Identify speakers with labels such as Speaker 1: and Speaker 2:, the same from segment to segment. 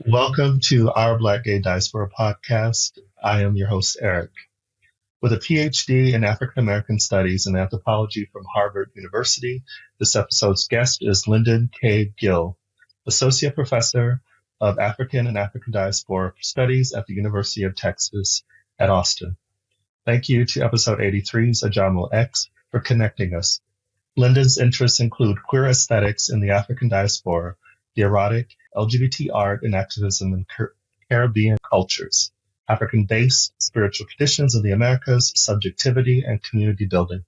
Speaker 1: Welcome to Our Black Gay Diaspora podcast. I am your host, Eric. With a PhD in African American Studies and Anthropology from Harvard University, this episode's guest is Lyndon K. Gill, Associate Professor of African and African Diaspora Studies at the University of Texas at Austin. Thank you to episode 83's Ajamu X for connecting us. Lyndon's interests include queer aesthetics in the African diaspora, the erotic, LGBT art and activism in Caribbean cultures, African-based spiritual traditions of the Americas, subjectivity, and community building.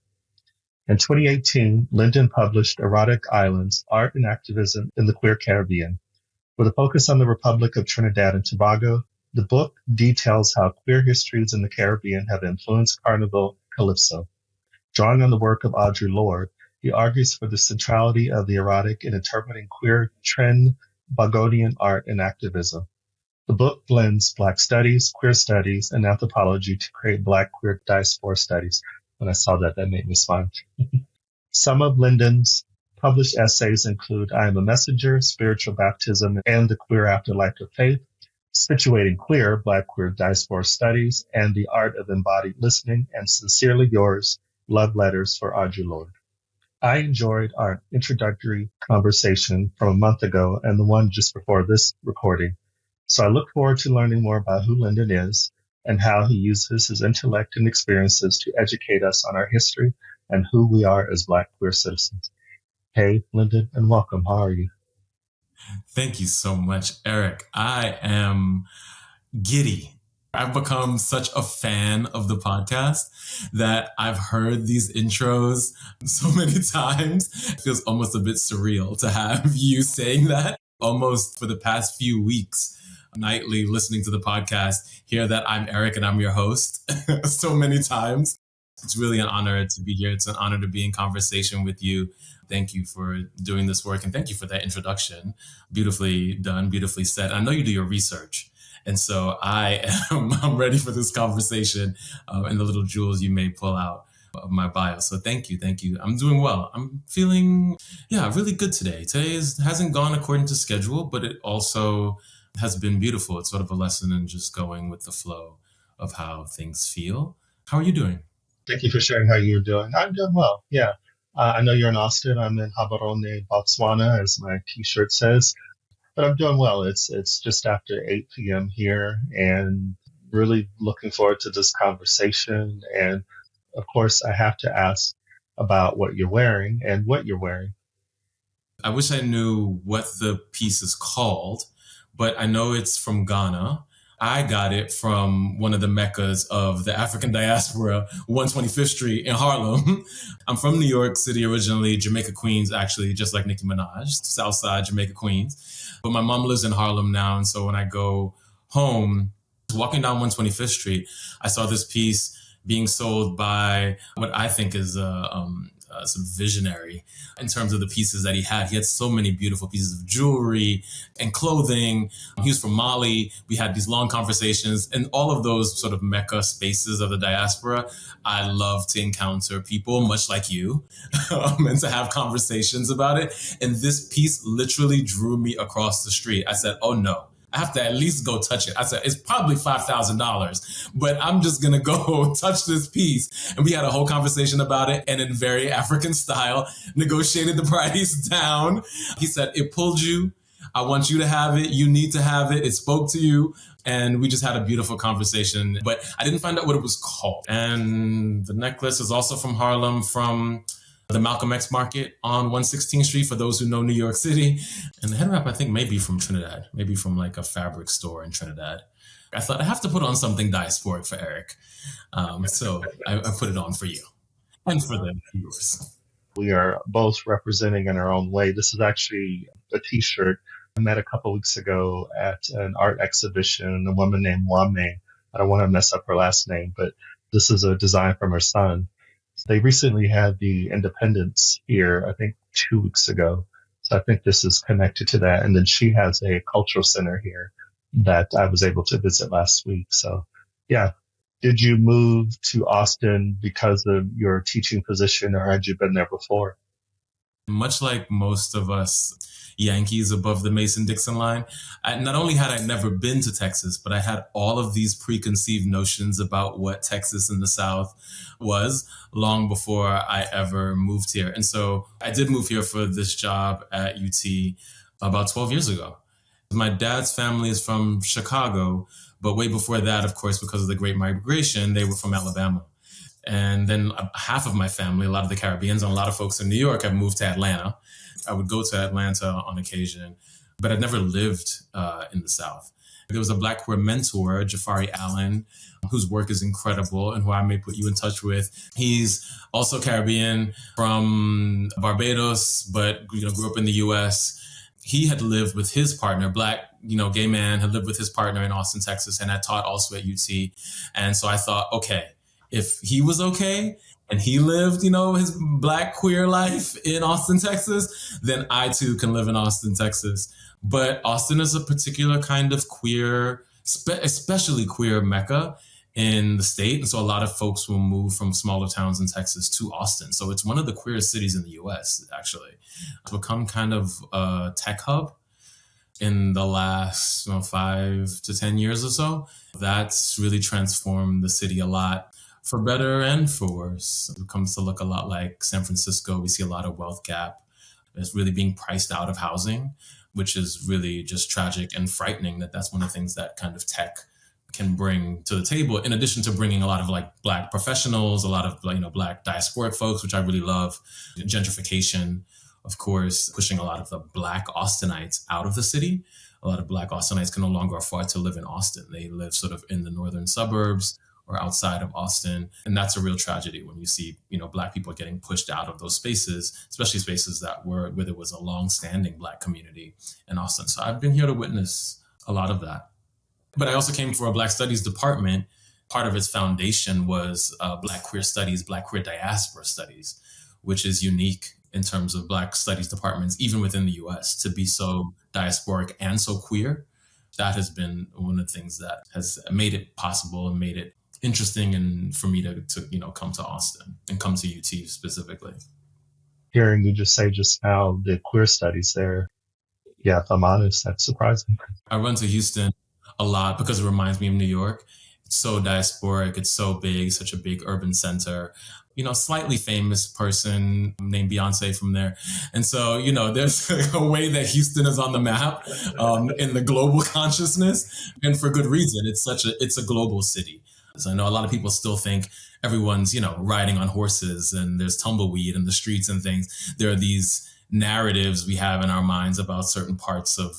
Speaker 1: In 2018, Lyndon published Erotic Islands, Art and Activism in the Queer Caribbean. With a focus on the Republic of Trinidad and Tobago, the book details how queer histories in the Caribbean have influenced Carnival, calypso. Drawing on the work of Audre Lorde, he argues for the centrality of the erotic in interpreting queer Trinbagonian art and activism. The book blends Black studies, queer studies, and anthropology to create Black queer diaspora studies. When I saw that made me smile. Some of Lyndon's published essays include I Am a Messenger, Spiritual Baptism, and the Queer Afterlife of Faith, Situating Queer, Black Queer Diaspora Studies, and The Art of Embodied Listening, and Sincerely Yours, Love Letters for Audre Lorde. I enjoyed our introductory conversation from a month ago and the one just before this recording. So I look forward to learning more about who Lyndon is and how he uses his intellect and experiences to educate us on our history and who we are as Black queer citizens. Hey, Lyndon, and welcome. How are you?
Speaker 2: Thank you so much, Eric. I am giddy. I've become such a fan of the podcast that I've heard these intros so many times. It feels almost a bit surreal to have you saying that. Almost for the past few weeks, nightly listening to the podcast, hear that I'm Eric and I'm your host so many times. It's really an honor to be here. It's an honor to be in conversation with you. Thank you for doing this work and thank you for that introduction. Beautifully done, beautifully said. I know you do your research. And so I'm ready for this conversation and the little jewels you may pull out of my bio. So thank you. I'm doing well. I'm feeling, really good today. Today hasn't gone according to schedule, but it also has been beautiful. It's sort of a lesson in just going with the flow of how things feel. How are you doing?
Speaker 1: Thank you for sharing how you're doing. I'm doing well, yeah. I know you're in Austin. I'm in Gaborone, Botswana, as my T-shirt says. But I'm doing well. It's just after 8 p.m. here and really looking forward to this conversation. And of course, I have to ask about what you're wearing and what you're wearing.
Speaker 2: I wish I knew what the piece is called, but I know it's from Ghana. I got it from one of the meccas of the African Diaspora, 125th Street in Harlem. I'm from New York City originally, Jamaica, Queens, actually, just like Nicki Minaj, Southside Jamaica, Queens. But my mom lives in Harlem now, and so when I go home, walking down 125th Street, I saw this piece being sold by what I think is some visionary in terms of the pieces that he had. He had so many beautiful pieces of jewelry and clothing. He was from Mali. We had these long conversations and all of those sort of Mecca spaces of the diaspora. I love to encounter people much like you and to have conversations about it. And this piece literally drew me across the street. I said, oh no, I have to at least go touch it. I said, it's probably $5,000, but I'm just going to go touch this piece. And we had a whole conversation about it and in very African style, negotiated the price down. He said, it pulled you. I want you to have it. You need to have it. It spoke to you. And we just had a beautiful conversation, but I didn't find out what it was called. And the necklace is also from Harlem, from the Malcolm X market on 116th Street, for those who know New York City. And the head wrap, I think, may be from Trinidad, maybe from like a fabric store in Trinidad. I thought I have to put on something diasporic for Eric. So I put it on for you and for the viewers.
Speaker 1: We are both representing in our own way. This is actually a T-shirt I met a couple weeks ago at an art exhibition, a woman named Wame. I don't want to mess up her last name, but this is a design from her son. They recently had the Independence here, I think 2 weeks ago. So I think this is connected to that. And then she has a cultural center here that I was able to visit last week. So yeah. Did you move to Austin because of your teaching position, or had you been there before?
Speaker 2: Much like most of us, Yankees above the Mason-Dixon line. Not only had I never been to Texas, but I had all of these preconceived notions about what Texas in the South was long before I ever moved here. And so I did move here for this job at UT about 12 years ago. My dad's family is from Chicago, but way before that, of course, because of the Great Migration, they were from Alabama. And then half of my family, a lot of the Caribbeans and a lot of folks in New York have moved to Atlanta. I would go to Atlanta on occasion, but I'd never lived in the South. There was a Black queer mentor, Jafari Allen, whose work is incredible and who I may put you in touch with. He's also Caribbean from Barbados, but grew up in the US. He had lived with his partner, Black, gay man, had lived with his partner in Austin, Texas, and had taught also at UT. And so I thought, okay, if he was okay and he lived, his Black queer life in Austin, Texas, then I too can live in Austin, Texas. But Austin is a particular kind of queer, especially queer Mecca in the state. And so a lot of folks will move from smaller towns in Texas to Austin. So it's one of the queerest cities in the US, actually. It's become kind of a tech hub in the last 5 to 10 years or so. That's really transformed the city a lot, for better and for worse. It comes to look a lot like San Francisco. We see a lot of wealth gap. It's really being priced out of housing, which is really just tragic and frightening that's one of the things that kind of tech can bring to the table, in addition to bringing a lot of Black professionals, a lot of Black diasporic folks, which I really love. Gentrification, of course, pushing a lot of the Black Austinites out of the city. A lot of Black Austinites can no longer afford to live in Austin. They live sort of in the northern suburbs or outside of Austin. And that's a real tragedy when you see, Black people getting pushed out of those spaces, especially spaces where there was a long-standing Black community in Austin. So I've been here to witness a lot of that. But I also came from a Black Studies department. Part of its foundation was Black Queer Studies, Black Queer Diaspora Studies, which is unique in terms of Black Studies departments, even within the US, to be so diasporic and so queer. That has been one of the things that has made it possible and made it interesting and for me to come to Austin and come to UT specifically.
Speaker 1: Hearing you just say just now the queer studies there, yeah, if I'm honest, that's surprising.
Speaker 2: I run to Houston a lot because it reminds me of New York. It's so diasporic, it's so big, such a big urban center. Slightly famous person named Beyonce from there. And so, there's a way that Houston is on the map in the global consciousness, and for good reason. It's a global city. So I know a lot of people still think everyone's, riding on horses and there's tumbleweed in the streets and things. There are these narratives we have in our minds about certain parts of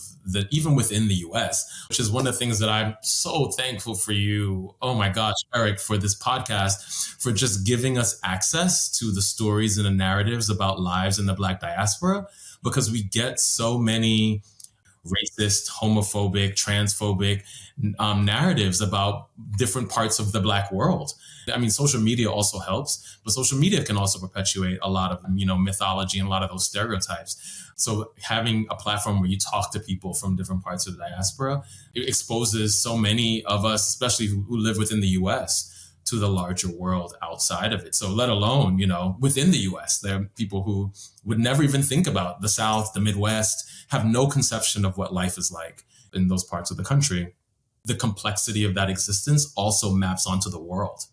Speaker 2: even within the US, which is one of the things that I'm so thankful for you. Oh my gosh, Eric, for this podcast, for just giving us access to the stories and the narratives about lives in the Black diaspora, because we get so many racist, homophobic, transphobic narratives about different parts of the Black world. I mean, social media also helps, but social media can also perpetuate a lot of, mythology and a lot of those stereotypes. So having a platform where you talk to people from different parts of the diaspora, it exposes so many of us, especially who live within the US, to the larger world outside of it. So let alone, within the US, there are people who would never even think about the South, the Midwest, have no conception of what life is like in those parts of the country. The complexity of that existence also maps onto the world.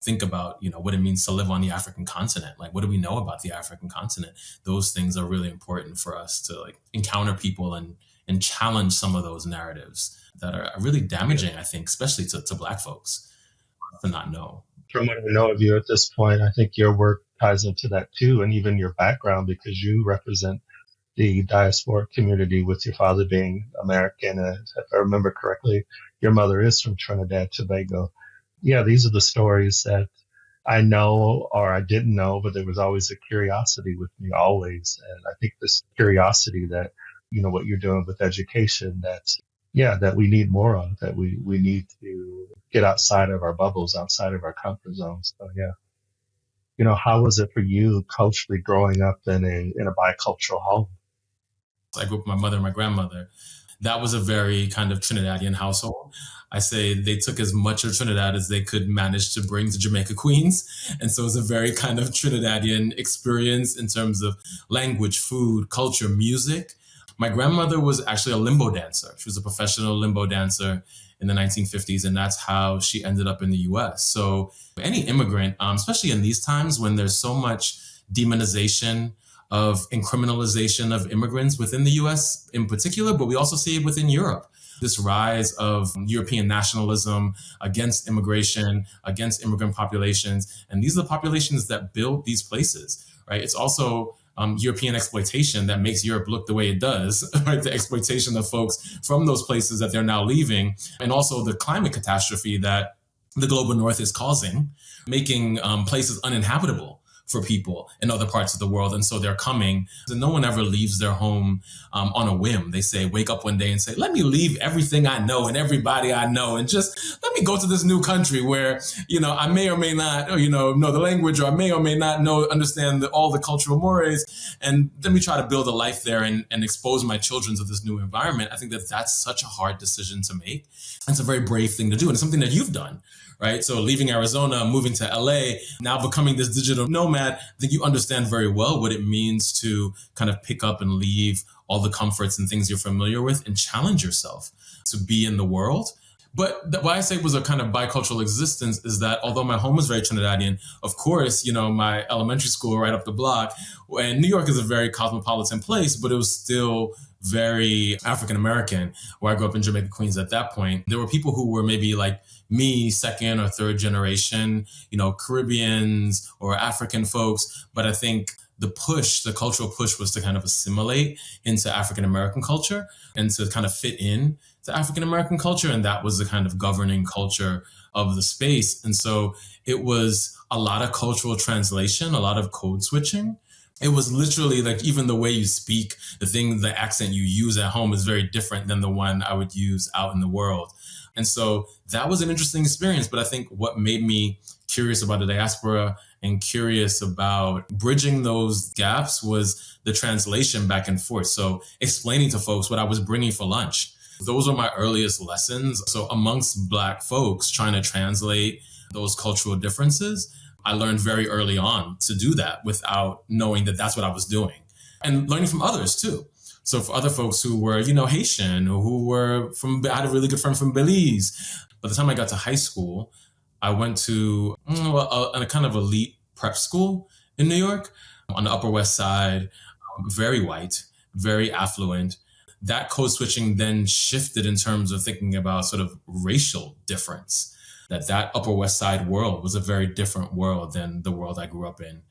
Speaker 2: Think about, what it means to live on the African continent. What do we know about the African continent? Those things are really important for us to encounter people and challenge some of those narratives that are really damaging, I think, especially to Black folks to not know.
Speaker 1: From what I know of you at this point, I think your work ties into that too, and even your background, because you represent the diasporic community with your father being American. If I remember correctly, your mother is from Trinidad, Tobago. Yeah, these are the stories that I know or I didn't know, but there was always a curiosity with me always. And I think this curiosity that, what you're doing with education, that we need more of, that we need to get outside of our bubbles, outside of our comfort zones. So yeah. How was it for you culturally growing up in a bicultural home?
Speaker 2: I grew up with my mother and my grandmother. That was a very kind of Trinidadian household. I say they took as much of Trinidad as they could manage to bring to Jamaica, Queens. And so it was a very kind of Trinidadian experience in terms of language, food, culture, music. My grandmother was actually a limbo dancer. She was a professional limbo dancer in the 1950s, and that's how she ended up in the US. So any immigrant, especially in these times when there's so much demonization of and criminalization of immigrants within the US in particular, but we also see it within Europe. This rise of European nationalism against immigration, against immigrant populations. And these are the populations that build these places, right? It's also European exploitation that makes Europe look the way it does, right? The exploitation of folks from those places that they're now leaving, and also the climate catastrophe that the global north is causing, making places uninhabitable for people in other parts of the world. And so they're coming. And no one ever leaves their home on a whim. They say, wake up one day and say, let me leave everything I know and everybody I know and just let me go to this new country where, I may or may not, know the language, or I may or may not understand all the cultural mores. And let me try to build a life there and expose my children to this new environment. I think that that's such a hard decision to make. It's a very brave thing to do. And it's something that you've done. Right. So leaving Arizona, moving to LA, now becoming this digital nomad, I think you understand very well what it means to kind of pick up and leave all the comforts and things you're familiar with and challenge yourself to be in the world. But why I say it was a kind of bicultural existence is that although my home was very Trinidadian, of course, my elementary school right up the block, and New York is a very cosmopolitan place, but it was still very African-American, where I grew up in Jamaica, Queens at that point. There were people who were maybe like me, second or third generation, Caribbeans or African folks. But I think the cultural push was to kind of assimilate into African-American culture and to kind of fit in to African-American culture. And that was the kind of governing culture of the space. And so it was a lot of cultural translation, a lot of code switching. It was literally like even the way you speak, the accent you use at home is very different than the one I would use out in the world. And so that was an interesting experience. But I think what made me curious about the diaspora and curious about bridging those gaps was the translation back and forth. So explaining to folks what I was bringing for lunch. Those were my earliest lessons. So amongst Black folks trying to translate those cultural differences, I learned very early on to do that without knowing that that's what I was doing, and learning from others too. So for other folks who were, Haitian, or who were I had a really good friend from Belize. By the time I got to high school, I went to a kind of elite prep school in New York on the Upper West Side, very white, very affluent. That code switching then shifted in terms of thinking about sort of racial difference. That Upper West Side world was a very different world than the world I grew up in,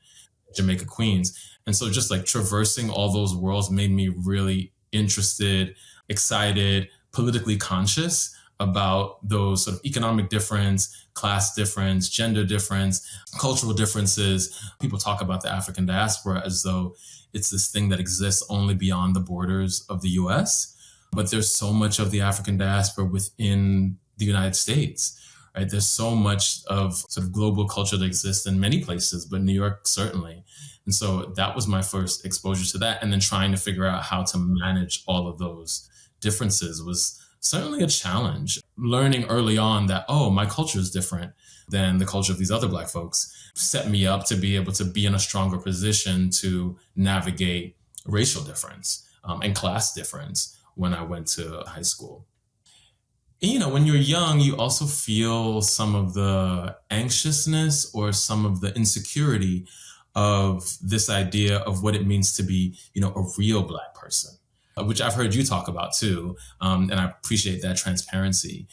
Speaker 2: Jamaica, Queens. And so just like traversing all those worlds made me really interested, excited, politically conscious about those sort of economic difference, class difference, gender difference, cultural differences. People talk about the African diaspora as though it's this thing that exists only beyond the borders of the US. But there's so much of the African diaspora within the United States. Right? There's so much of sort of global culture that exists in many places, but New York certainly. And so that was my first exposure to that. And then trying to figure out how to manage all of those differences was certainly a challenge. Learning early on that, my culture is different than the culture of these other Black folks set me up to be able to be in a stronger position to navigate racial difference and class difference when I went to high school. When you're young, you also feel some of the anxiousness or some of the insecurity of this idea of what it means to be, a real Black person, which I've heard you talk about too. And I appreciate that transparency.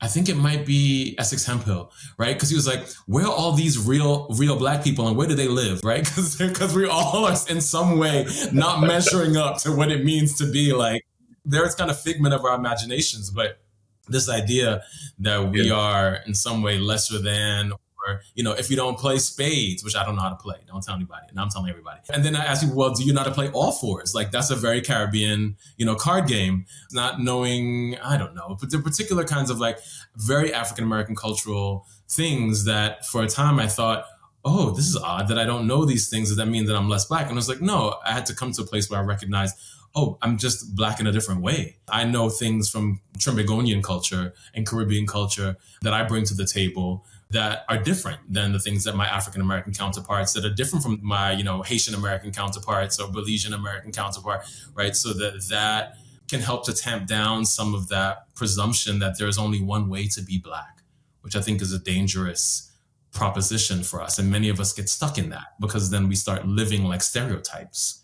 Speaker 2: I think it might be Essex Hemphill, right? Because he was like, where are all these real Black people and where do they live, right? Because we all are in some way not measuring up to what it means to be like, there's kind of figment of our imaginations, but this idea that we are in some way lesser than, or, if you don't play spades, which I don't know how to play, don't tell anybody. Now I'm telling everybody. And then I ask people, well, do you know how to play all fours? Like that's a very Caribbean, card game, not knowing, I don't know, but the particular kinds of like very African-American cultural things that for a time I thought, oh, this is odd that I don't know these things. Does that mean that I'm less Black? And I was like, no, I had to come to a place where I recognized, oh, I'm just Black in a different way. I know things from Trinidadian culture and Caribbean culture that I bring to the table that are different than the things that my African American counterparts, that are different from my, Haitian American counterparts or Belizean American counterpart, right? So that can help to tamp down some of that presumption that there's only one way to be Black, which I think is a dangerous proposition for us. And many of us get stuck in that because then we start living like stereotypes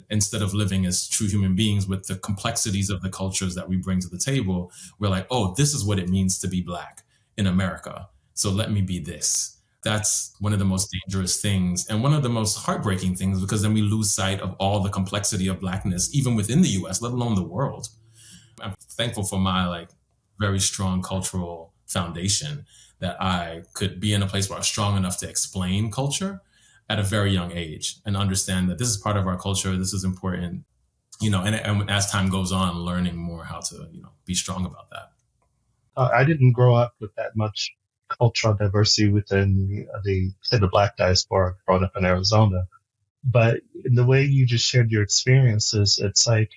Speaker 2: instead of living as true human beings with the complexities of the cultures that we bring to the table. We're like, oh, this is what it means to be Black in America. So let me be this. That's one of the most dangerous things and one of the most heartbreaking things, because then we lose sight of all the complexity of Blackness, even within the US, let alone the world. I'm thankful for my very strong cultural foundation that I could be in a place where I was strong enough to explain culture at a very young age and understand that this is part of our culture. This is important, and as time goes on, learning more how to, be strong about that.
Speaker 1: I didn't grow up with that much cultural diversity within the Black diaspora growing up in Arizona. But in the way you just shared your experiences, it's like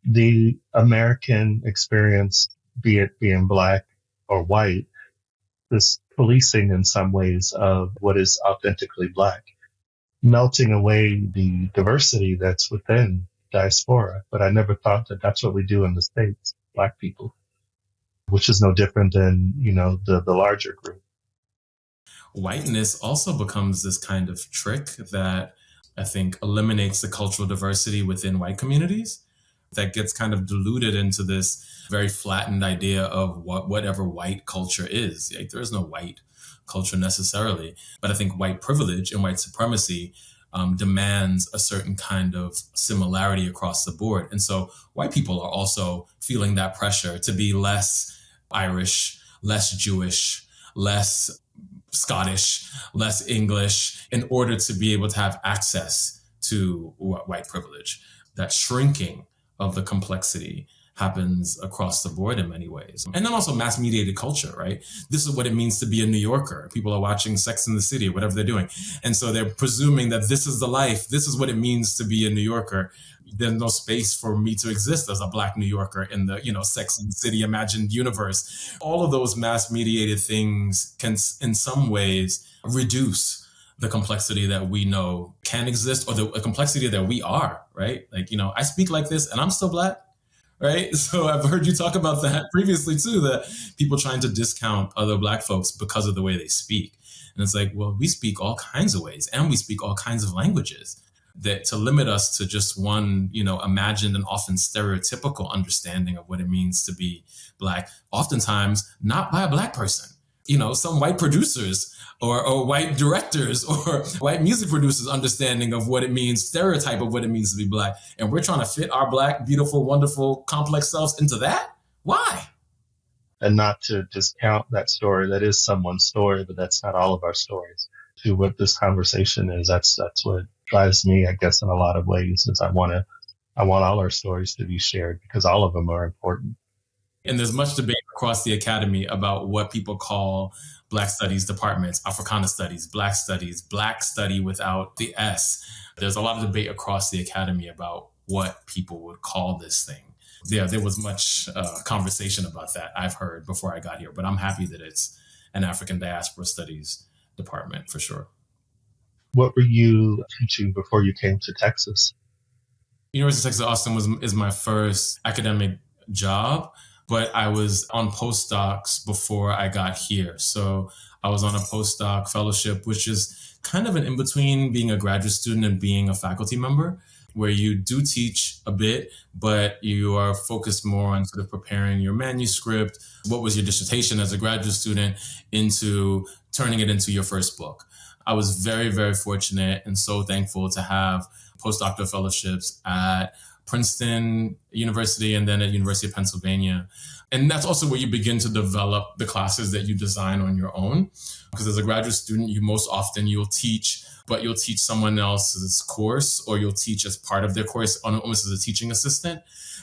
Speaker 1: the American experience, be it being Black or white, this policing in some ways of what is authentically Black, melting away the diversity that's within diaspora. But I never thought that that's what we do in the States, Black people, which is no different than, the larger group.
Speaker 2: Whiteness also becomes this kind of trick that I think eliminates the cultural diversity within white communities, that gets kind of diluted into this very flattened idea of whatever white culture is. Like, there is no white culture necessarily, but I think white privilege and white supremacy demands a certain kind of similarity across the board. And so white people are also feeling that pressure to be less Irish, less Jewish, less Scottish, less English, in order to be able to have access to white privilege. That shrinking of the complexity happens across the board in many ways. And then also mass mediated culture, right? This is what it means to be a New Yorker. People are watching Sex and the City or whatever they're doing. And so they're presuming that this is the life. This is what it means to be a New Yorker. There's no space for me to exist as a Black New Yorker in the, Sex and the City imagined universe. All of those mass mediated things can, in some ways, reduce the complexity that we know can exist, or the complexity that we are, right? Like, I speak like this and I'm still Black, right? So I've heard you talk about that previously too, that people trying to discount other Black folks because of the way they speak. And it's like, well, we speak all kinds of ways and we speak all kinds of languages. That to limit us to just one, imagined and often stereotypical understanding of what it means to be Black, oftentimes not by a Black person. Some white producers or white directors or white music producers understanding of what it means, stereotype of what it means to be Black. And we're trying to fit our Black, beautiful, wonderful, complex selves into that? Why?
Speaker 1: And not to discount that story. That is someone's story, but that's not all of our stories. To what this conversation is, that's what drives me, I guess, in a lot of ways, is I want all our stories to be shared because all of them are important.
Speaker 2: And there's much debate across the academy about what people call Black studies departments, Africana studies, Black study without the S. There's a lot of debate across the academy about what people would call this thing. Yeah, there was much conversation about that I've heard before I got here, but I'm happy that it's an African Diaspora Studies department for sure.
Speaker 1: What were you teaching before you came to Texas?
Speaker 2: University of Texas Austin is my first academic job, but I was on postdocs before I got here. So I was on a postdoc fellowship, which is kind of an in-between being a graduate student and being a faculty member, where you do teach a bit, but you are focused more on sort of preparing your manuscript. What was your dissertation as a graduate student into turning it into your first book? I was very, very fortunate and so thankful to have postdoctoral fellowships at Princeton University and then at University of Pennsylvania. And that's also where you begin to develop the classes that you design on your own. Because as a graduate student, you'll teach, but you'll teach someone else's course, or you'll teach as part of their course, almost as a teaching assistant.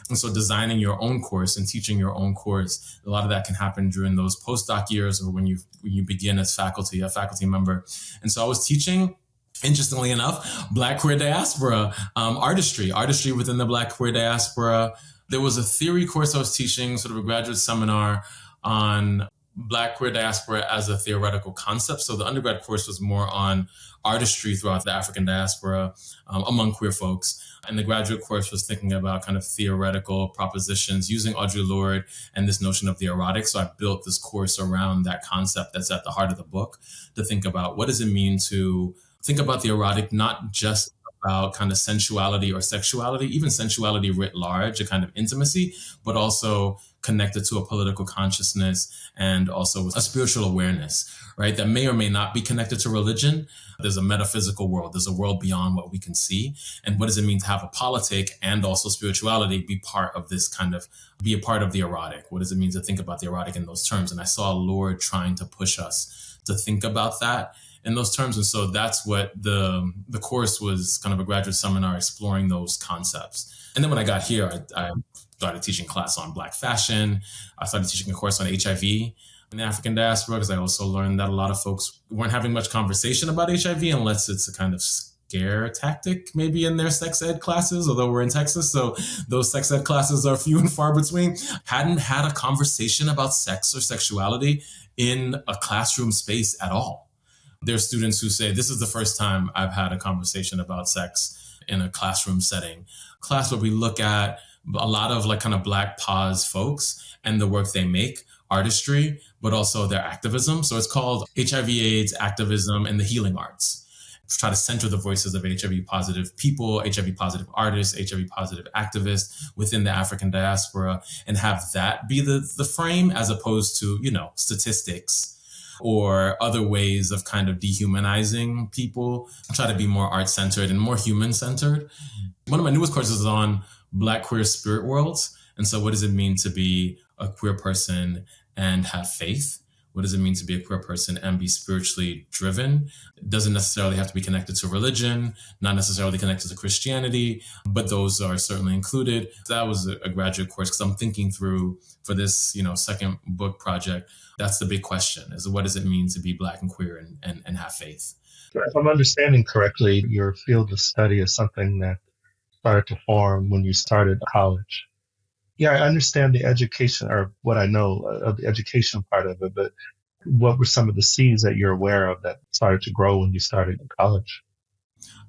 Speaker 2: And so designing your own course and teaching your own course, a lot of that can happen during those postdoc years or when you begin as a faculty member. And so I was teaching, interestingly enough, Black queer diaspora, artistry within the Black queer diaspora. There was a theory course I was teaching, sort of a graduate seminar on Black queer diaspora as a theoretical concept. So the undergrad course was more on artistry throughout the African diaspora among queer folks. And the graduate course was thinking about kind of theoretical propositions using Audre Lorde and this notion of the erotic. So I built this course around that concept that's at the heart of the book to think about what does it mean to think about the erotic, not just about kind of sensuality or sexuality, even sensuality writ large, a kind of intimacy, but also connected to a political consciousness and also a spiritual awareness, right? That may or may not be connected to religion. There's a metaphysical world. There's a world beyond what we can see. And what does it mean to have a politic and also spirituality be part of this kind of, be a part of the erotic? What does it mean to think about the erotic in those terms? And I saw Lorde trying to push us to think about that in those terms. And so that's what the course was, kind of a graduate seminar exploring those concepts. And then when I got here, I started teaching class on Black fashion. I started teaching a course on HIV in the African diaspora, because I also learned that a lot of folks weren't having much conversation about HIV unless it's a kind of scare tactic maybe in their sex ed classes, although we're in Texas, so those sex ed classes are few and far between. Hadn't had a conversation about sex or sexuality in a classroom space at all. There's students who say, this is the first time I've had a conversation about sex in a classroom setting. Class where we look at a lot of like kind of Black pause folks and the work they make, artistry, but also their activism. So it's called HIV/AIDS, Activism, and the Healing Arts. Try to center the voices of HIV positive people, HIV positive artists, HIV positive activists within the African diaspora, and have that be the frame, as opposed to, you know, statistics or other ways of kind of dehumanizing people. I try to be more art-centered and more human-centered. One of my newest courses is on Black queer spirit worlds. And so what does it mean to be a queer person and have faith? What does it mean to be a queer person and be spiritually driven? It doesn't necessarily have to be connected to religion, not necessarily connected to Christianity, but those are certainly included. That was a graduate course because I'm thinking through for this, you know, second book project. That's the big question, is what does it mean to be Black and queer and have faith?
Speaker 1: If I'm understanding correctly, your field of study is something that started to form when you started college. Yeah, I understand the education, or what I know of the education part of it, but what were some of the seeds that you're aware of that started to grow when you started in college?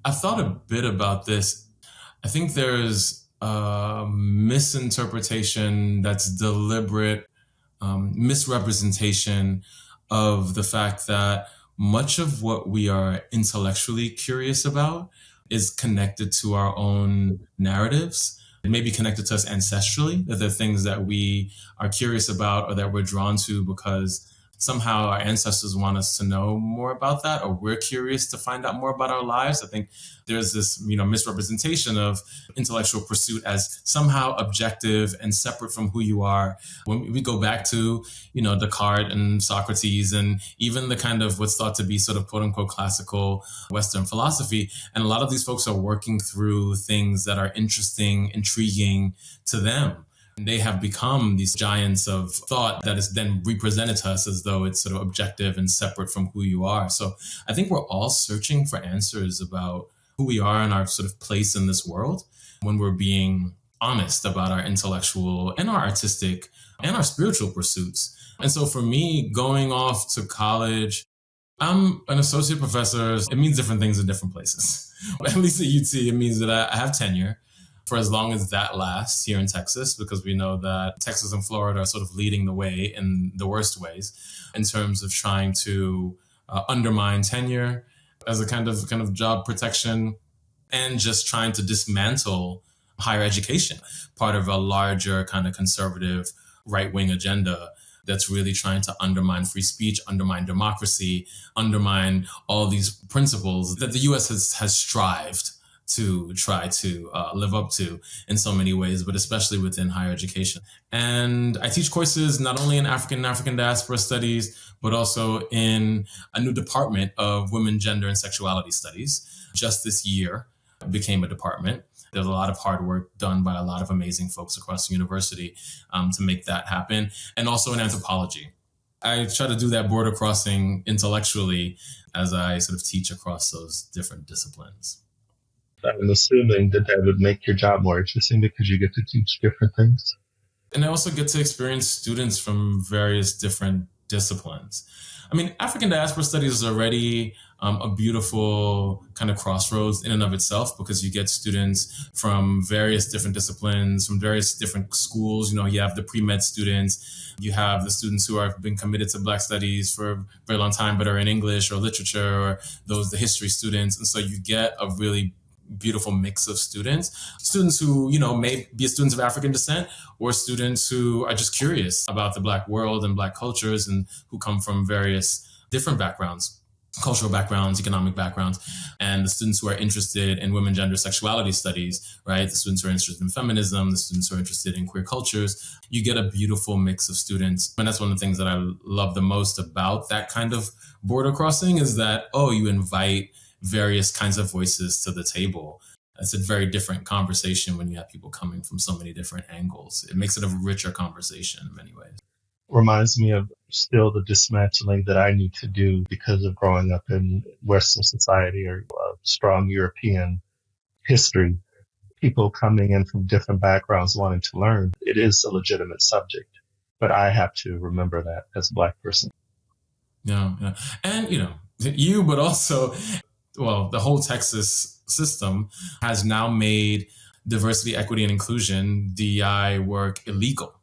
Speaker 2: I've thought a bit about this. I think there's a misinterpretation that's deliberate, misrepresentation of the fact that much of what we are intellectually curious about is connected to our own narratives. It may be connected to us ancestrally, that there are things that we are curious about or that we're drawn to because somehow our ancestors want us to know more about that, or we're curious to find out more about our lives. I think there's this, misrepresentation of intellectual pursuit as somehow objective and separate from who you are. When we go back to, Descartes and Socrates and even the kind of what's thought to be sort of quote unquote classical Western philosophy. And a lot of these folks are working through things that are interesting, intriguing to them. They have become these giants of thought that is then represented to us as though it's sort of objective and separate from who you are. So I think we're all searching for answers about who we are and our sort of place in this world when we're being honest about our intellectual and our artistic and our spiritual pursuits. And so for me, going off to college, I'm an associate professor. It means different things in different places. At least at UT, it means that I have tenure for as long as that lasts here in Texas, because we know that Texas and Florida are sort of leading the way in the worst ways in terms of trying to undermine tenure as a kind of job protection and just trying to dismantle higher education, part of a larger kind of conservative right-wing agenda that's really trying to undermine free speech, undermine democracy, undermine all these principles that the U.S. has strived to try to live up to in so many ways, but especially within higher education. And I teach courses not only in African diaspora studies, but also in a new department of women, gender, and sexuality studies. Just this year became a department. There's a lot of hard work done by a lot of amazing folks across the university to make that happen. And also in anthropology. I try to do that border crossing intellectually as I sort of teach across those different disciplines.
Speaker 1: I'm assuming that would make your job more interesting because you get to teach different things.
Speaker 2: And I also get to experience students from various different disciplines. I mean, African diaspora studies is already a beautiful kind of crossroads in and of itself, because you get students from various different disciplines, from various different schools. You know, you have the pre-med students, you have the students who have been committed to Black studies for a very long time, but are in English or literature, or the history students. And so you get a really beautiful mix of students who, you know, may be students of African descent, or students who are just curious about the Black world and Black cultures, and who come from various different backgrounds, cultural backgrounds, economic backgrounds, and the students who are interested in women, gender, sexuality studies, right? The students who are interested in feminism, the students who are interested in queer cultures. You get a beautiful mix of students. And that's one of the things that I love the most about that kind of border crossing, is that, you invite various kinds of voices to the table. It's a very different conversation when you have people coming from so many different angles. It makes it a richer conversation in many ways.
Speaker 1: Reminds me of still the dismantling that I need to do because of growing up in Western society or strong European history. People coming in from different backgrounds wanting to learn. It is a legitimate subject, but I have to remember that as a Black person.
Speaker 2: Yeah. And, but also, the whole Texas system has now made diversity, equity, and inclusion, DEI work, illegal.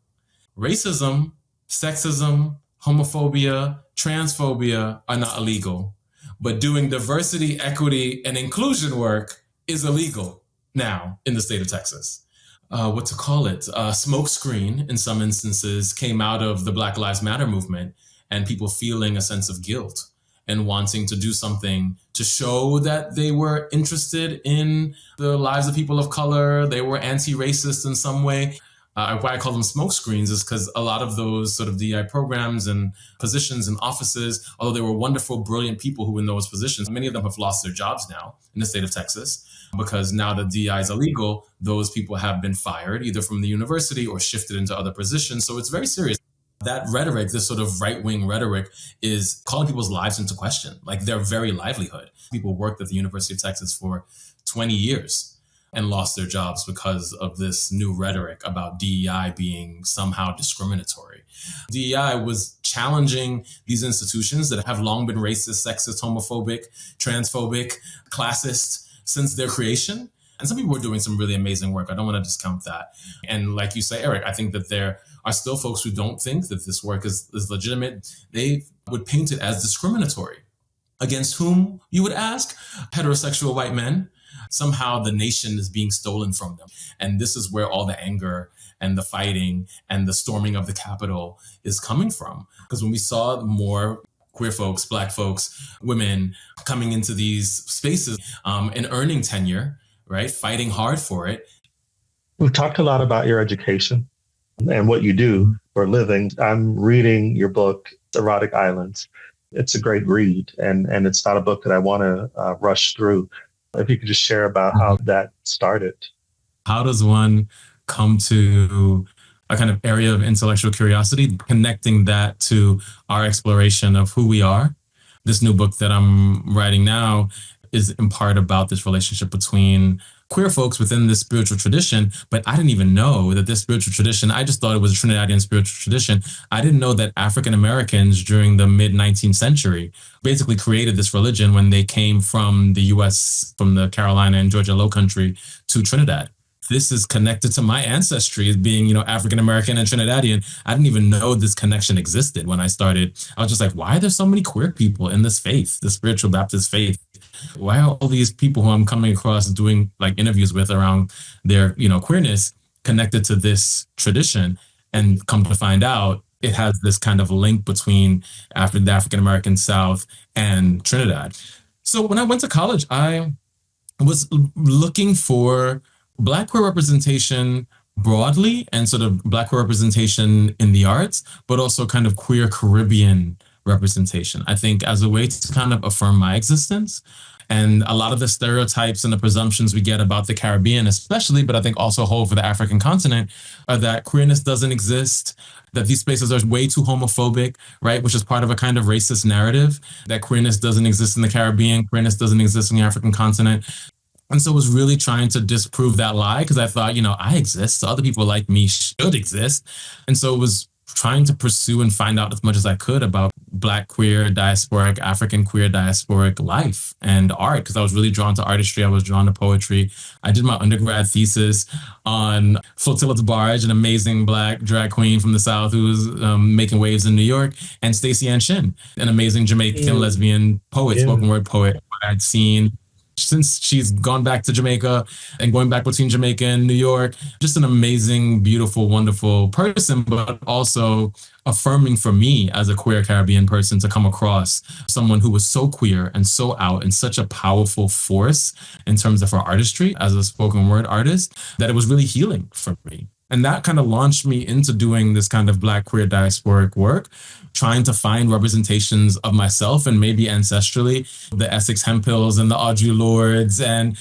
Speaker 2: Racism, sexism, homophobia, transphobia are not illegal, but doing diversity, equity, and inclusion work is illegal now in the state of Texas. What to call it? Smokescreen, in some instances, came out of the Black Lives Matter movement, and people feeling a sense of guilt and wanting to do something to show that they were interested in the lives of people of color. They were anti-racist in some way. Why I call them smoke screens is because a lot of those sort of DEI programs and positions and offices, although they were wonderful, brilliant people who were in those positions, many of them have lost their jobs now in the state of Texas, because now that DEI is illegal, those people have been fired either from the university or shifted into other positions. So it's very serious. That rhetoric, this sort of right-wing rhetoric, is calling people's lives into question, like their very livelihood. People worked at the University of Texas for 20 years and lost their jobs because of this new rhetoric about DEI being somehow discriminatory. DEI was challenging these institutions that have long been racist, sexist, homophobic, transphobic, classist since their creation. And some people were doing some really amazing work. I don't want to discount that. And like you say, Eric, I think that there are still folks who don't think that this work is legitimate. They would paint it as discriminatory. Against whom, you would ask? Heterosexual white men. Somehow the nation is being stolen from them. And this is where all the anger and the fighting and the storming of the Capitol is coming from. Because when we saw more queer folks, Black folks, women coming into these spaces and earning tenure, right, fighting hard for it.
Speaker 1: We've talked a lot about your education and what you do for a living. I'm reading your book, Erotic Islands. It's a great read, and it's not a book that I want to rush through. If you could just share about how that started.
Speaker 2: How does one come to a kind of area of intellectual curiosity, connecting that to our exploration of who we are? This new book that I'm writing now is in part about this relationship between queer folks within this spiritual tradition, but I didn't even know that this spiritual tradition, I just thought it was a Trinidadian spiritual tradition. I didn't know that African Americans during the mid-19th century basically created this religion when they came from the US, from the Carolina and Georgia Low Country to Trinidad. This is connected to my ancestry as being, African American and Trinidadian. I didn't even know this connection existed when I started. I was just like, why are there so many queer people in this faith, the spiritual Baptist faith? Why are all these people who I'm coming across doing like interviews with around their, queerness connected to this tradition? And come to find out, it has this kind of link between the African American South and Trinidad. So when I went to college, I was looking for Black queer representation broadly and sort of Black queer representation in the arts, but also kind of queer Caribbean representation, I think, as a way to kind of affirm my existence. And a lot of the stereotypes and the presumptions we get about the Caribbean especially, but I think also hold for the African continent, are that queerness doesn't exist, that these spaces are way too homophobic, right? Which is part of a kind of racist narrative, that queerness doesn't exist in the Caribbean, queerness doesn't exist in the African continent. And so I was really trying to disprove that lie, because I thought, I exist, so other people like me should exist. And so it was trying to pursue and find out as much as I could about Black queer diasporic, African queer diasporic life and art, because I was really drawn to artistry. I was drawn to poetry. I did my undergrad thesis on Flotilla DeBarge, an amazing Black drag queen from the South who was making waves in New York, and Stacey Ann Shin, an amazing Jamaican lesbian poet, spoken word poet I'd seen since she's gone back to Jamaica and going back between Jamaica and New York. Just an amazing, beautiful, wonderful person, but also affirming for me as a queer Caribbean person to come across someone who was so queer and so out and such a powerful force in terms of her artistry as a spoken word artist, that it was really healing for me. And that kind of launched me into doing this kind of Black queer diasporic work, trying to find representations of myself and maybe ancestrally. The Essex Hemphills and the Audre Lordes and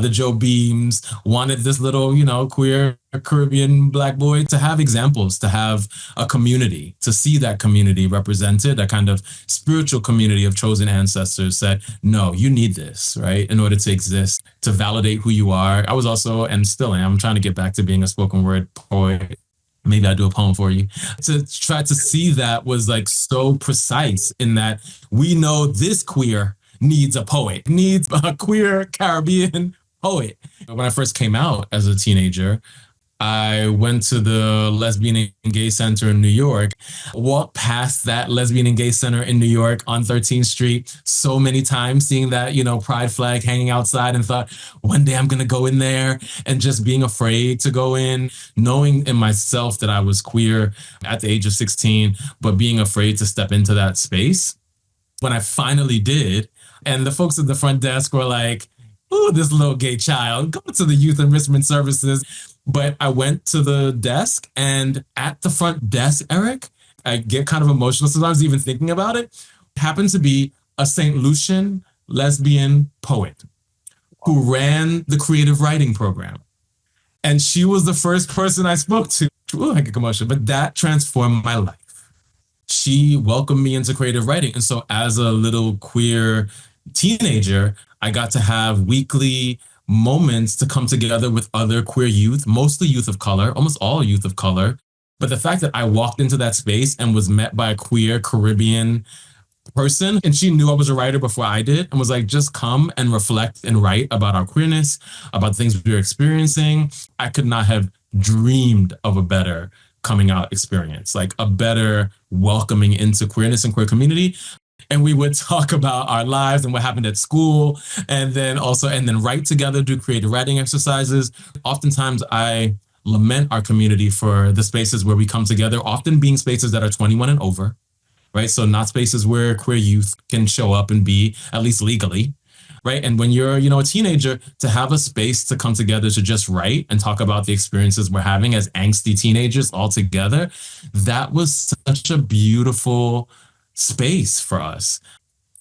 Speaker 2: the Joe Beams wanted this little, queer Caribbean Black boy to have examples, to have a community, to see that community represented, a kind of spiritual community of chosen ancestors said, no, you need this, right? In order to exist, to validate who you are. I was also, and still am, I'm trying to get back to being a spoken word poet. Maybe I'll do a poem for you. To try to see that was like so precise in that we know this queer needs a poet, needs a queer Caribbean poet. When I first came out as a teenager, I went to the Lesbian and Gay Center in New York, walked past that Lesbian and Gay Center in New York on 13th Street so many times, seeing that, pride flag hanging outside, and thought, one day I'm going to go in there, and just being afraid to go in, knowing in myself that I was queer at the age of 16, but being afraid to step into that space. When I finally did, and the folks at the front desk were like, oh, this little gay child, go to the Youth Enrichment Services. But I went to the desk, and at the front desk, Eric, I get kind of emotional sometimes even thinking about it, happened to be a St. Lucian lesbian poet who ran the creative writing program. And she was the first person I spoke to. Ooh, I get emotional, but that transformed my life. She welcomed me into creative writing. And so as a little queer teenager, I got to have weekly moments to come together with other queer youth, mostly youth of color, almost all youth of color. But the fact that I walked into that space and was met by a queer Caribbean person, and she knew I was a writer before I did, and was like, just come and reflect and write about our queerness, about things we were experiencing. I could not have dreamed of a better coming out experience, like a better welcoming into queerness and queer community. And we would talk about our lives and what happened at school, and then write together, do creative writing exercises. Oftentimes I lament our community for the spaces where we come together, often being spaces that are 21 and over, right? So not spaces where queer youth can show up and be, at least legally, right? And when you're, a teenager, to have a space to come together to just write and talk about the experiences we're having as angsty teenagers all together, that was such a beautiful space for us.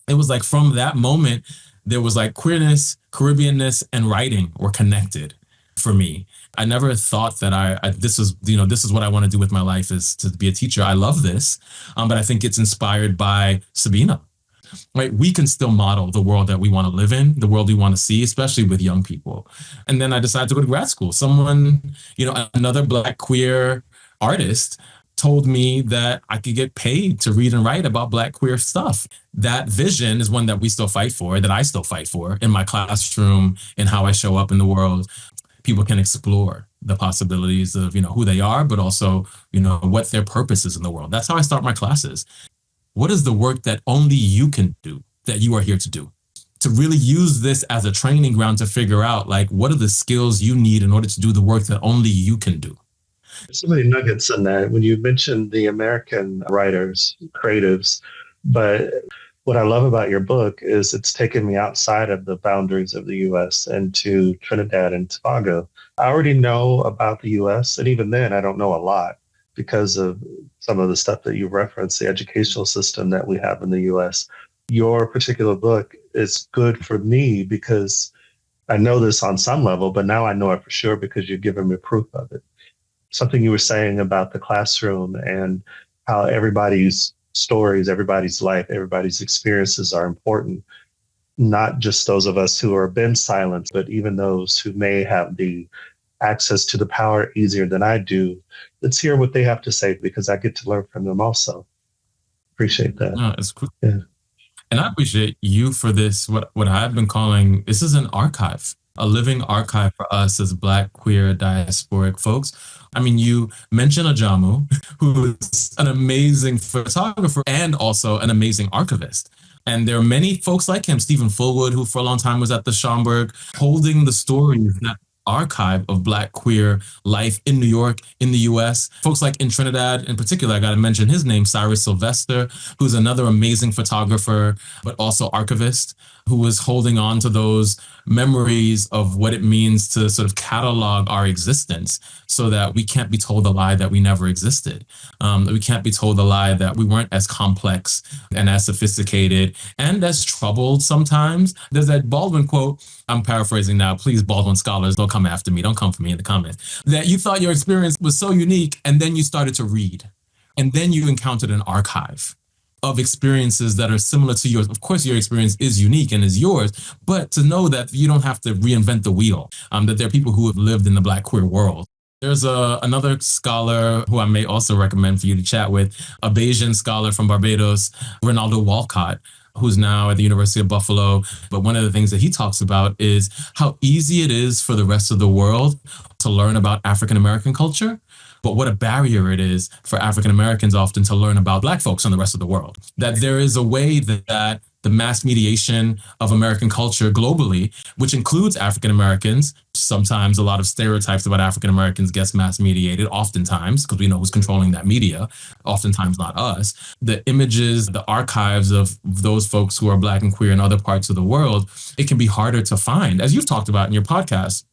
Speaker 2: It was like from that moment, there was like queerness, Caribbeanness, and writing were connected for me. I never thought that this is what I want to do with my life, is to be a teacher. I love this, but I think it's inspired by Sabina. Right? We can still model the world that we want to live in, the world we want to see, especially with young people. And then I decided to go to grad school. Someone, another Black queer artist told me that I could get paid to read and write about Black queer stuff. That vision is one that we still fight for, that I still fight for in my classroom, in how I show up in the world. People can explore the possibilities of, who they are, but also, what their purpose is in the world. That's how I start my classes. What is the work that only you can do, that you are here to do? To really use this as a training ground to figure out, like, what are the skills you need in order to do the work that only you can do?
Speaker 1: There's so many nuggets in that when you mentioned the American writers, creatives, but what I love about your book is it's taken me outside of the boundaries of the U.S. and to Trinidad and Tobago. I already know about the U.S., and even then I don't know a lot because of some of the stuff that you referenced, the educational system that we have in the U.S. Your particular book is good for me because I know this on some level, but now I know it for sure because you've given me proof of it. Something you were saying about the classroom and how everybody's stories, everybody's life, everybody's experiences are important. Not just those of us who are been silenced, but even those who may have the access to the power easier than I do. Let's hear what they have to say, because I get to learn from them also. Appreciate that.
Speaker 2: No, it's cool.
Speaker 1: Yeah.
Speaker 2: And I appreciate you for this, what I've been calling, this is an archive, a living archive for us as Black, queer, diasporic folks. I mean, you mentioned Ajamu, who is an amazing photographer and also an amazing archivist. And there are many folks like him, Stephen Fullwood, who for a long time was at the Schomburg, holding the stories, that archive of Black queer life in New York, in the US. Folks like in Trinidad in particular, I got to mention his name, Cyrus Sylvester, who's another amazing photographer, but also archivist, who was holding on to those memories of what it means to sort of catalog our existence so that we can't be told the lie that we never existed. We can't be told the lie that we weren't as complex and as sophisticated and as troubled sometimes. There's that Baldwin quote, I'm paraphrasing now, please Baldwin scholars, don't come after me, don't come for me in the comments, that you thought your experience was so unique and then you started to read and then you encountered an archive of experiences that are similar to yours. Of course, your experience is unique and is yours, but to know that you don't have to reinvent the wheel, that there are people who have lived in the Black queer world. There's another scholar who I may also recommend for you to chat with, a Bayesian scholar from Barbados, Ronaldo Walcott, who's now at the University of Buffalo. But one of the things that he talks about is how easy it is for the rest of the world to learn about African American culture, but what a barrier it is for African Americans often to learn about Black folks in the rest of the world. That there is a way that the mass mediation of American culture globally, which includes African Americans, sometimes a lot of stereotypes about African Americans gets mass mediated, oftentimes, because we know who's controlling that media, oftentimes not us. The images, the archives of those folks who are Black and queer in other parts of the world, it can be harder to find. As you've talked about in your podcast,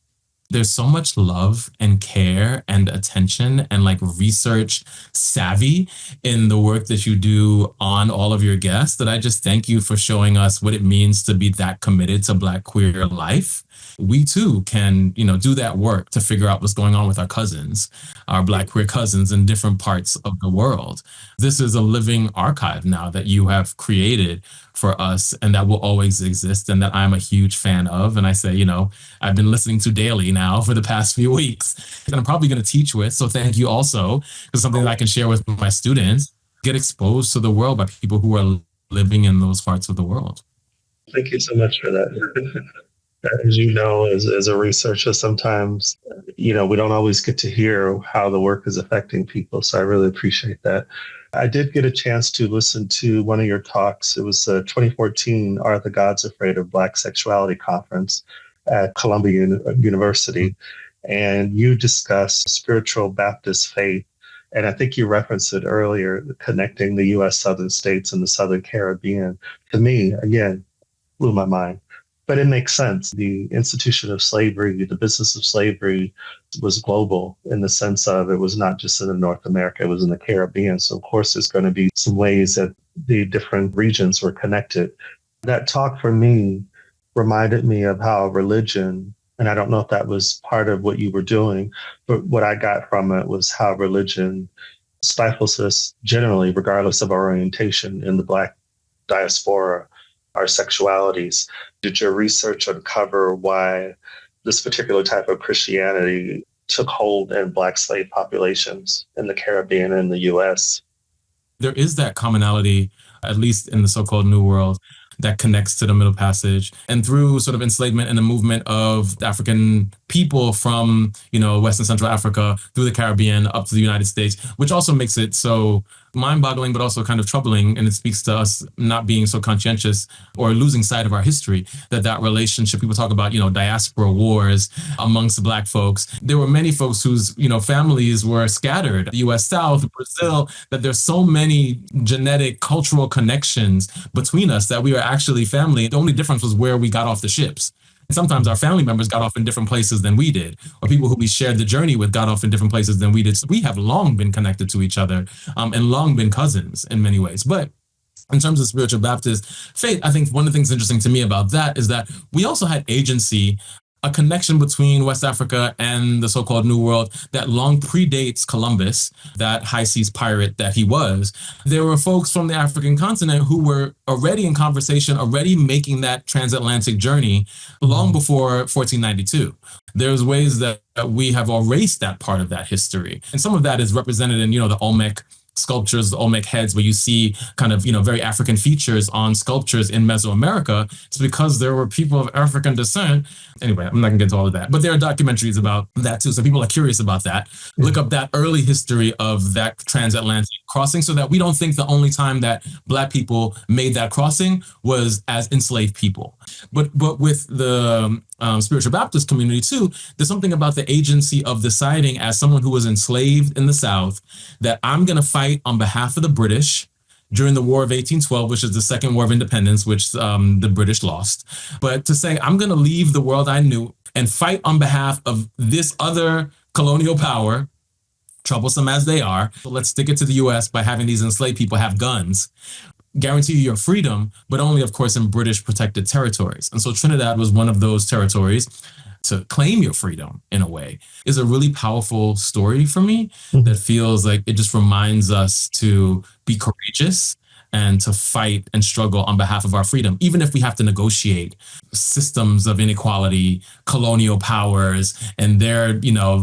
Speaker 2: there's so much love and care and attention and like research savvy in the work that you do on all of your guests that I just thank you for showing us what it means to be that committed to Black queer life. We too can, do that work to figure out what's going on with our cousins, our Black queer cousins in different parts of the world. This is a living archive now that you have created for us and that will always exist and that I'm a huge fan of. And I say, I've been listening to daily now for the past few weeks and I'm probably going to teach with. So thank you also for something that I can share with my students, get exposed to the world by people who are living in those parts of the world.
Speaker 1: Thank you so much for that. As you know, as a researcher, sometimes, we don't always get to hear how the work is affecting people. So I really appreciate that. I did get a chance to listen to one of your talks. It was a 2014 Are the Gods Afraid of Black Sexuality conference at Columbia University. And you discussed spiritual Baptist faith. And I think you referenced it earlier, connecting the U.S. Southern states and the Southern Caribbean. To me, again, blew my mind. But it makes sense. The institution of slavery, the business of slavery was global in the sense of it was not just in North America, it was in the Caribbean. So of course, there's going to be some ways that the different regions were connected. That talk for me reminded me of how religion, and I don't know if that was part of what you were doing, but what I got from it was how religion stifles us generally, regardless of our orientation in the Black diaspora, our sexualities. Did your research uncover why this particular type of Christianity took hold in Black slave populations in the Caribbean and the U.S.?
Speaker 2: There is that commonality, at least in the so-called New World, that connects to the Middle Passage. And through sort of enslavement and the movement of African people from, West and Central Africa through the Caribbean up to the United States, which also makes it so mind-boggling, but also kind of troubling. And it speaks to us not being so conscientious or losing sight of our history, that relationship, people talk about, diaspora wars amongst Black folks. There were many folks whose, families were scattered, the U.S. South, Brazil, that there's so many genetic, cultural connections between us that we are actually family. The only difference was where we got off the ships. And sometimes our family members got off in different places than we did, or people who we shared the journey with got off in different places than we did. So we have long been connected to each other and long been cousins in many ways. But in terms of spiritual Baptist faith, I think one of the things interesting to me about that is that we also had agency a connection between West Africa and the so-called New World that long predates Columbus, that high seas pirate that he was. There were folks from the African continent who were already in conversation, already making that transatlantic journey long before 1492. There's ways that we have erased that part of that history. And some of that is represented in, the Olmec sculptures, the Olmec heads, where you see kind of, very African features on sculptures in Mesoamerica. It's because there were people of African descent. Anyway, I'm not gonna get into all of that, but there are documentaries about that too. So people are curious about that. Look up that early history of that transatlantic crossing so that we don't think the only time that Black people made that crossing was as enslaved people. But with the spiritual Baptist community too, there's something about the agency of deciding as someone who was enslaved in the South that I'm going to fight on behalf of the British during the War of 1812, which is the Second War of Independence, which the British lost. But to say, I'm going to leave the world I knew and fight on behalf of this other colonial power, troublesome as they are. So let's stick it to the US by having these enslaved people have guns, guarantee you your freedom, but only, of course, in British protected territories. And so Trinidad was one of those territories to claim your freedom in a way. Is a really powerful story for me that feels like it just reminds us to be courageous and to fight and struggle on behalf of our freedom, even if we have to negotiate systems of inequality, colonial powers, and their,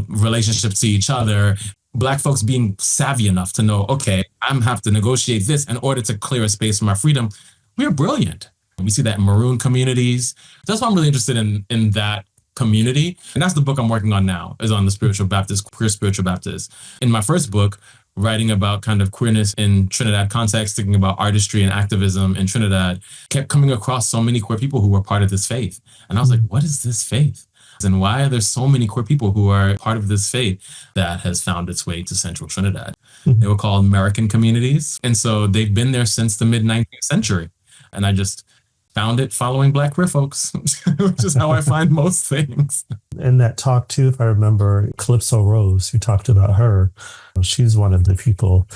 Speaker 2: relationships to each other. Black folks being savvy enough to know, okay, I'm have to negotiate this in order to clear a space for my freedom. We are brilliant. We see that in maroon communities. That's why I'm really interested in that community. And that's the book I'm working on now, is on the spiritual Baptist, queer spiritual Baptist. In my first book, writing about kind of queerness in Trinidad context, thinking about artistry and activism in Trinidad, kept coming across so many queer people who were part of this faith. And I was like, what is this faith? And why are there so many queer people who are part of this faith that has found its way to central Trinidad? They were called American communities. And so they've been there since the mid-19th century. And I just found it following Black queer folks, which is how I find most things.
Speaker 3: In that talk too, if I remember, Calypso Rose, you talked about her. She's one of the people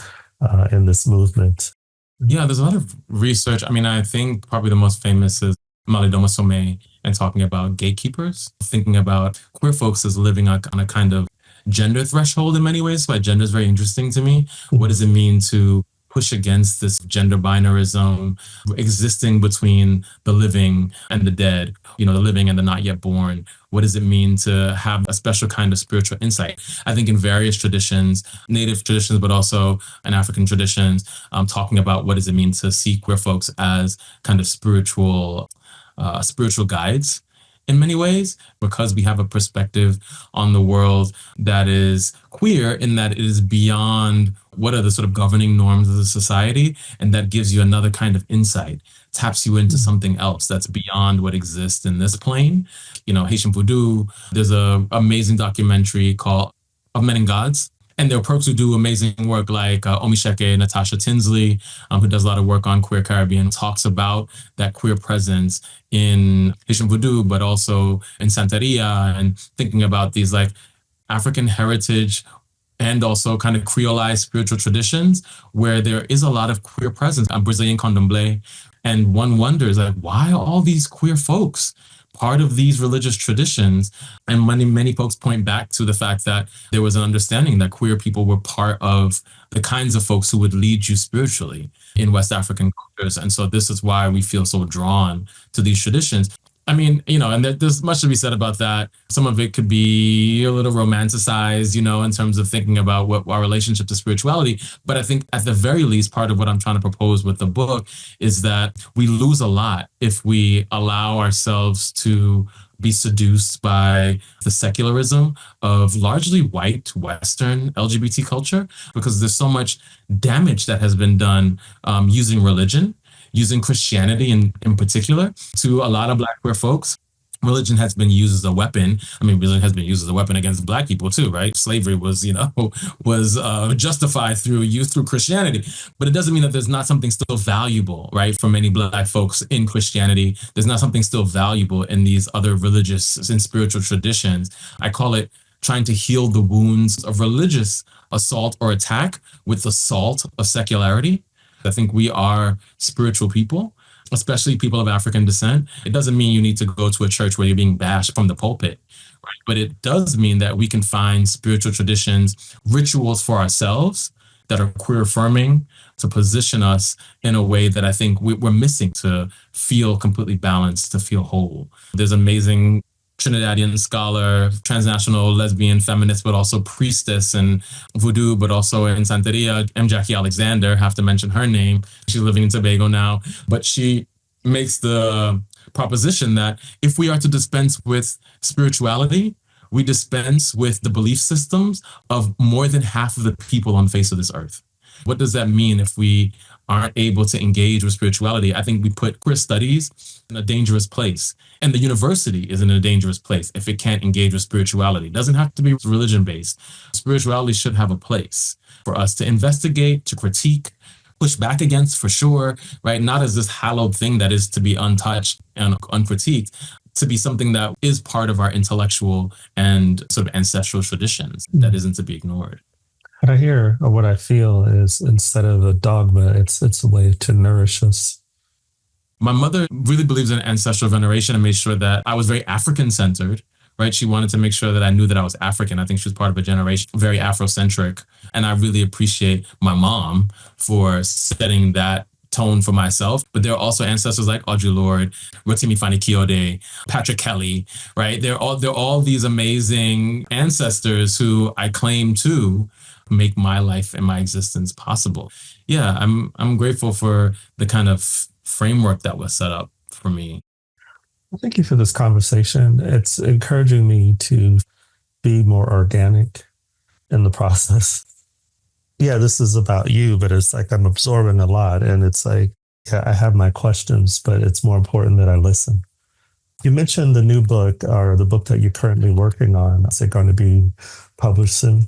Speaker 3: in this movement.
Speaker 2: Yeah, there's a lot of research. I mean, I think probably the most famous is Malidoma Somé, and talking about gatekeepers, thinking about queer folks as living on a kind of gender threshold in many ways. So gender is very interesting to me. What does it mean to push against this gender binarism existing between the living and the dead, the living and the not yet born? What does it mean to have a special kind of spiritual insight? I think in various traditions, Native traditions, but also in African traditions, talking about what does it mean to see queer folks as kind of spiritual guides in many ways, because we have a perspective on the world that is queer in that it is beyond what are the sort of governing norms of the society, and that gives you another kind of insight, taps you into something else that's beyond what exists in this plane. Haitian Voodoo, there's an amazing documentary called Of Men and Gods. And there are folks who do amazing work like Omisheke Natasha Tinsley, who does a lot of work on queer Caribbean, talks about that queer presence in Haitian Voodoo, but also in Santeria, and thinking about these like African heritage and also kind of Creolized spiritual traditions where there is a lot of queer presence, Brazilian candomblé. And one wonders, like, why are all these queer folks part of these religious traditions? And many folks point back to the fact that there was an understanding that queer people were part of the kinds of folks who would lead you spiritually in West African cultures. And so this is why we feel so drawn to these traditions. I mean, and there's much to be said about that. Some of it could be a little romanticized, in terms of thinking about what our relationship to spirituality. But I think at the very least, part of what I'm trying to propose with the book is that we lose a lot if we allow ourselves to be seduced by the secularism of largely white Western LGBT culture, because there's so much damage that has been done using religion, using Christianity in particular, to a lot of Black queer folks. Religion has been used as a weapon. I mean, religion has been used as a weapon against Black people too, right? Slavery was, justified through Christianity. But it doesn't mean that there's not something still valuable, right? For many Black folks in Christianity, there's not something still valuable in these other religious and spiritual traditions. I call it trying to heal the wounds of religious assault or attack with the salt of secularity. I think we are spiritual people. especially people of African descent. It doesn't mean you need to go to a church where you're being bashed from the pulpit, right? But it does mean that we can find spiritual traditions, rituals for ourselves that are queer affirming, to position us in a way that I think we're missing to feel completely balanced, to feel whole. There's amazing Trinidadian scholar, transnational lesbian feminist, but also priestess in voodoo, but also in Santeria, M. Jackie Alexander, have to mention her name. She's living in Tobago now, but she makes the proposition that if we are to dispense with spirituality, we dispense with the belief systems of more than half of the people on the face of this earth. What does that mean if we aren't able to engage with spirituality? I think we put queer studies in a dangerous place. And the university is in a dangerous place if it can't engage with spirituality. It doesn't have to be religion-based. Spirituality should have a place for us to investigate, to critique, push back against, for sure, right? Not as this hallowed thing that is to be untouched and uncritiqued, to be something that is part of our intellectual and sort of ancestral traditions that isn't to be ignored.
Speaker 3: What I hear or what I feel is, instead of a dogma, it's a way to nourish us.
Speaker 2: My mother really believes in ancestral veneration and made sure that I was very African-centered, right? She wanted to make sure that I knew that I was African. I think she was part of a generation very Afrocentric. And I really appreciate my mom for setting that tone for myself. But there are also ancestors like Audre Lorde, Rotimi Fani-Kiyode, Patrick Kelly, right? They're all these amazing ancestors who I claim to make my life and my existence possible. Yeah, I'm grateful for the kind of framework that was set up for me.
Speaker 3: Well, thank you for this conversation. It's encouraging me to be more organic in the process. Yeah, this is about you, but it's like I'm absorbing a lot. And it's like, yeah, I have my questions, but it's more important that I listen. You mentioned the new book, or the book that you're currently working on. Is it going to be published soon?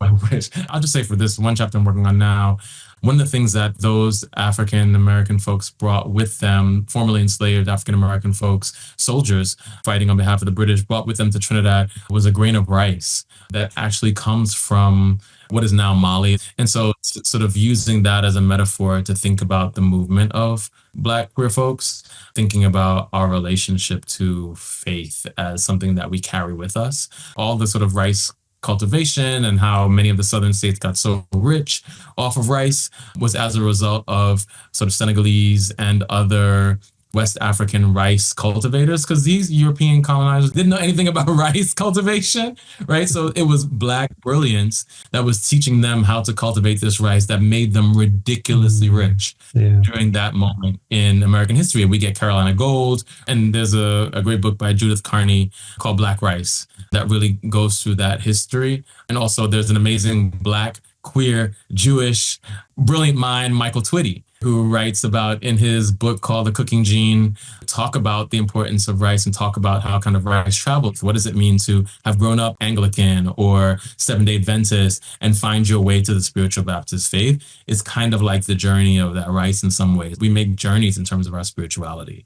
Speaker 2: I wish. I'll just say for this one chapter I'm working on now, one of the things that those African American folks brought with them, formerly enslaved African American folks, soldiers fighting on behalf of the British, brought with them to Trinidad was a grain of rice that actually comes from what is now Mali. And so sort of using that as a metaphor to think about the movement of Black queer folks, thinking about our relationship to faith as something that we carry with us. All the sort of rice cultivation and how many of the southern states got so rich off of rice was as a result of sort of Senegalese and other West African rice cultivators, because these European colonizers didn't know anything about rice cultivation, right? So it was Black brilliance that was teaching them how to cultivate this rice that made them ridiculously rich during that moment in American history. We get Carolina Gold, and there's a great book by Judith Carney called Black Rice that really goes through that history. And also there's an amazing Black, queer, Jewish, brilliant mind, Michael Twitty, who writes about, in his book called The Cooking Gene, talk about the importance of rice and talk about how kind of rice travels. What does it mean to have grown up Anglican or Seventh-day Adventist and find your way to the spiritual Baptist faith? It's kind of like the journey of that rice in some ways. We make journeys in terms of our spirituality.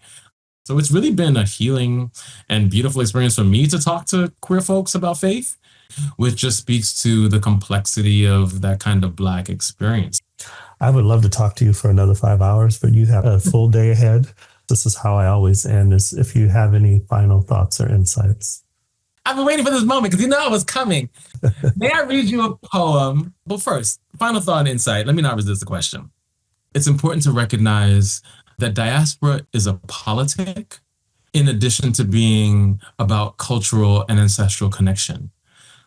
Speaker 2: So it's really been a healing and beautiful experience for me to talk to queer folks about faith, which just speaks to the complexity of that kind of Black experience.
Speaker 3: I would love to talk to you for another 5 hours, but you have a full day ahead. This is how I always end, is if you have any final thoughts or insights.
Speaker 2: I've been waiting for this moment because you know I was coming. May I read you a poem? Well, first, final thought and insight. Let me not resist the question. It's important to recognize that diaspora is a politic in addition to being about cultural and ancestral connection.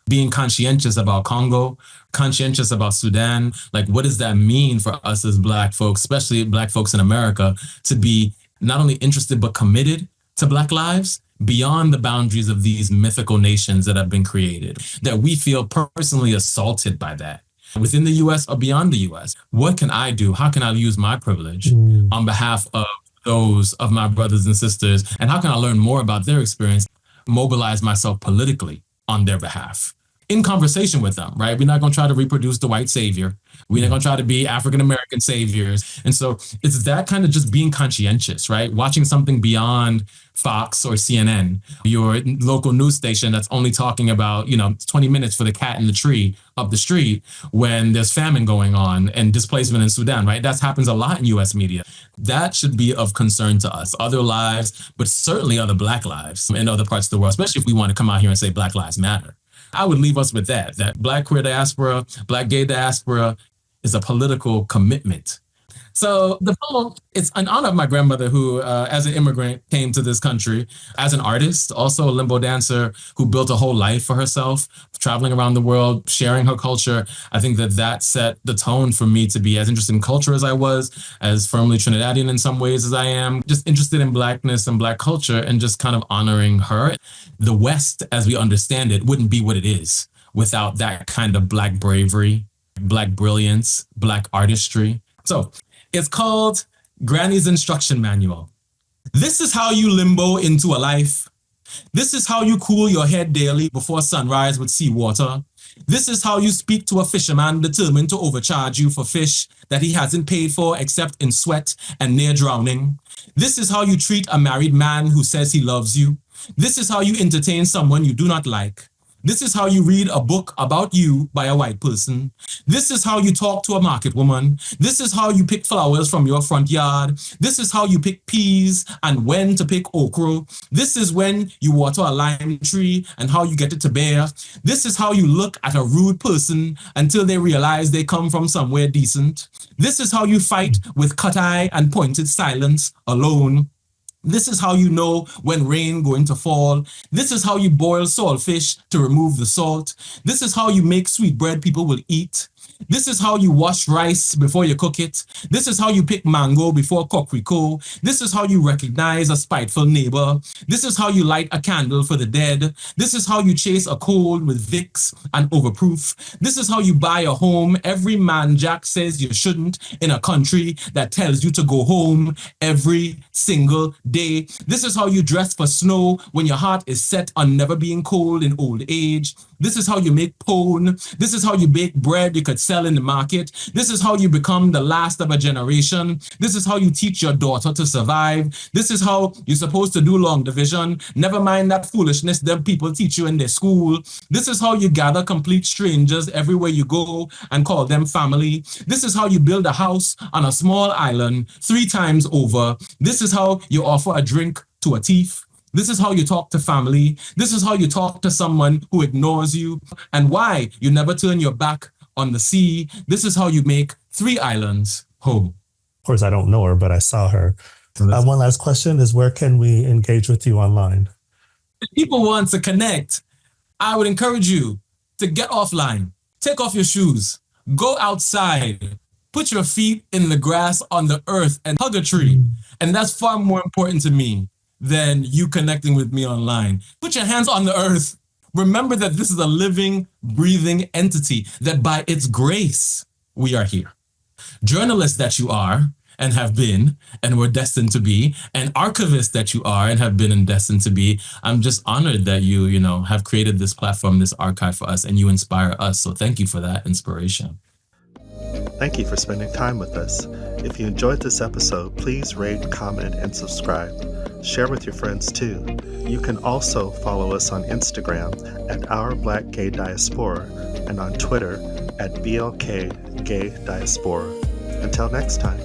Speaker 2: Being conscientious about Congo, conscientious about Sudan, like what does that mean for us as Black folks, especially Black folks in America, to be not only interested but committed to Black lives beyond the boundaries of these mythical nations that have been created, that we feel personally assaulted by that. Within the US or beyond the US, what can I do? How can I use my privilege on behalf of those of my brothers and sisters? And how can I learn more about their experience, mobilize myself politically on their behalf? in conversation with them, right? We're not going to try to reproduce the white savior. We're not going to try to be African-American saviors. And so it's that kind of just being conscientious, right? Watching something beyond Fox or CNN, your local news station that's only talking about, 20 minutes for the cat in the tree up the street when there's famine going on and displacement in Sudan, right? That happens a lot in US media. That should be of concern to us. Other lives, but certainly other Black lives in other parts of the world, especially if we want to come out here and say Black Lives Matter. I would leave us with that Black queer diaspora, Black gay diaspora is a political commitment. So the poem, it's in honor of my grandmother who, as an immigrant, came to this country as an artist, also a limbo dancer who built a whole life for herself, traveling around the world, sharing her culture. I think that set the tone for me to be as interested in culture as I was, as firmly Trinidadian in some ways as I am, just interested in Blackness and Black culture and just kind of honoring her. The West, as we understand it, wouldn't be what it is without that kind of Black bravery, Black brilliance, Black artistry. So it's called Granny's Instruction Manual. This is how you limbo into a life. This is how you cool your head daily before sunrise with seawater. This is how you speak to a fisherman determined to overcharge you for fish that he hasn't paid for except in sweat and near drowning. This is how you treat a married man who says he loves you. This is how you entertain someone you do not like. This is how you read a book about you by a white person. This is how you talk to a market woman. This is how you pick flowers from your front yard. This is how you pick peas and when to pick okra. This is when you water a lime tree and how you get it to bear. This is how you look at a rude person until they realize they come from somewhere decent. This is how you fight with cut eye and pointed silence alone. This is how you know when rain going to fall. This is how you boil saltfish to remove the salt. This is how you make sweetbread people will eat. This is how you wash rice before you cook it. This is how you pick mango before coquerico. This is how you recognize a spiteful neighbor. This is how you light a candle for the dead. This is how you chase a cold with Vicks and overproof. This is how you buy a home every man Jack says you shouldn't in a country that tells you to go home every single day. This is how you dress for snow when your heart is set on never being cold in old age. This is how you make pone. This is how you bake bread you could sell in the market. This is how you become the last of a generation. This is how you teach your daughter to survive. This is how you're supposed to do long division. Never mind that foolishness them people teach you in their school. This is how you gather complete strangers everywhere you go and call them family. This is how you build a house on a small island 3 times over. This is how you offer a drink to a thief. This is how you talk to family. This is how you talk to someone who ignores you and why you never turn your back on the sea. This is how you make 3 islands home.
Speaker 3: Of course, I don't know her, but I saw her. One last question is, where can we engage with you online?
Speaker 2: If people want to connect, I would encourage you to get offline, take off your shoes, go outside, put your feet in the grass on the earth and hug a tree. And that's far more important to me than you connecting with me online. Put your hands on the earth. Remember that this is a living, breathing entity, that by its grace, we are here. Journalists that you are and have been and were destined to be, and archivists that you are and have been and destined to be, I'm just honored that you have created this platform, this archive for us, and you inspire us. So thank you for that inspiration.
Speaker 1: Thank you for spending time with us. If you enjoyed this episode, please rate, comment, and subscribe. Share with your friends too. You can also follow us on Instagram at Our Black Gay Diaspora and on Twitter at BLK Gay Diaspora. Until next time.